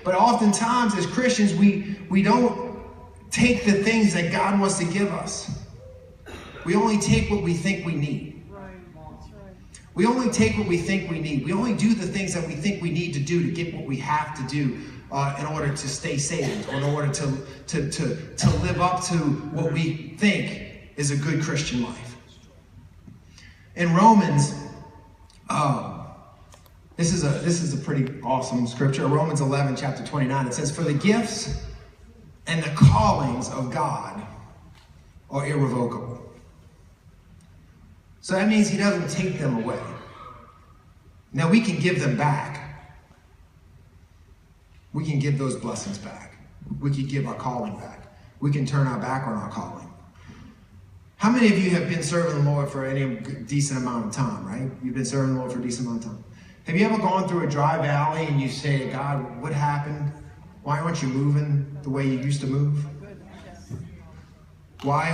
But oftentimes as Christians, we don't take the things that God wants to give us. We only take what we think we need. We only take what we think we need. We only do the things that we think we need to do to get what we have to do in order to stay saved, or in order to live up to what we think is a good Christian life. In Romans, this is a pretty awesome scripture. Romans 11, chapter 29. It says, "For the gifts and the callings of God are irrevocable." So that means he doesn't take them away. Now we can give them back. We can give those blessings back. We can give our calling back. We can turn our back on our calling. How many of you have been serving the Lord for any decent amount of time, right? You've been serving the Lord for a decent amount of time. Have you ever gone through a dry valley and you say, God, what happened? Why aren't you moving the way you used to move? Why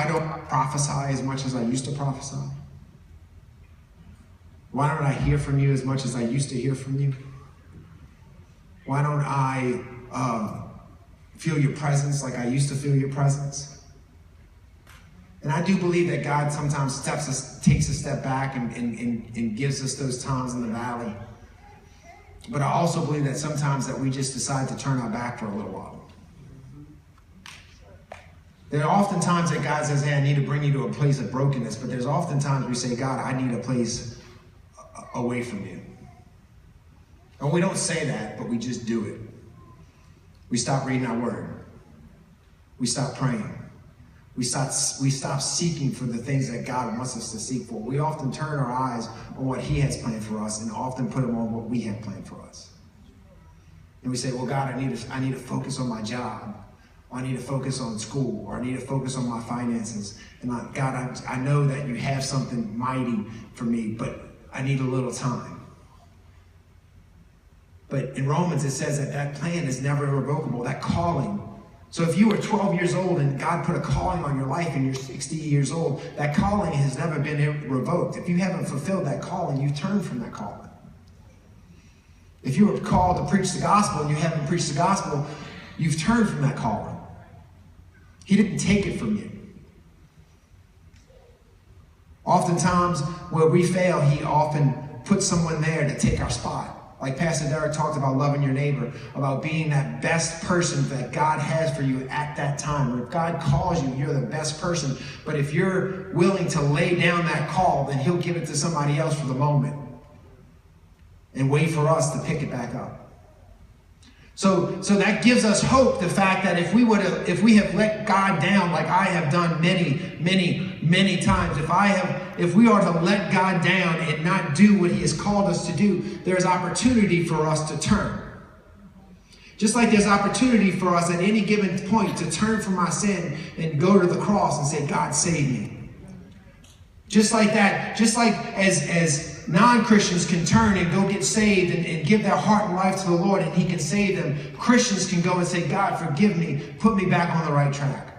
don't I prophesy as much as I used to prophesy? Why don't I hear from you as much as I used to hear from you? Why don't I feel your presence like I used to feel your presence? And I do believe that God sometimes takes a step back and gives us those times in the valley. But I also believe that sometimes that we just decide to turn our back for a little while. There are often times that God says, hey, I need to bring you to a place of brokenness. But there's often times we say, God, I need a place away from you. And we don't say that, but we just do it. We stop reading our word. We stop praying. We stop seeking for the things that God wants us to seek for. We often turn our eyes on what he has planned for us and often put them on what we have planned for us. And we say, well, God, I need to focus on my job. Or I need to focus on school. Or I need to focus on my finances. And God, I know that you have something mighty for me, but I need a little time. But in Romans, it says that plan is never irrevocable, that calling. So if you were 12 years old and God put a calling on your life and you're 60 years old, that calling has never been revoked. If you haven't fulfilled that calling, you've turned from that calling. If you were called to preach the gospel and you haven't preached the gospel, you've turned from that calling. He didn't take it from you. Oftentimes, where we fail, he often puts someone there to take our spot. Like Pastor Derek talked about loving your neighbor, about being that best person that God has for you at that time. Or if God calls you, you're the best person. But if you're willing to lay down that call, then he'll give it to somebody else for the moment and wait for us to pick it back up. So that gives us hope, the fact that if we have let God down, like I have done many times, if we are to let God down and not do what he has called us to do, there's opportunity for us to turn. Just like there's opportunity for us at any given point to turn from our sin and go to the cross and say, God, save me. Just like that, just like as non-Christians can turn and go get saved and give their heart and life to the Lord and he can save them, Christians can go and say, God, forgive me, put me back on the right track.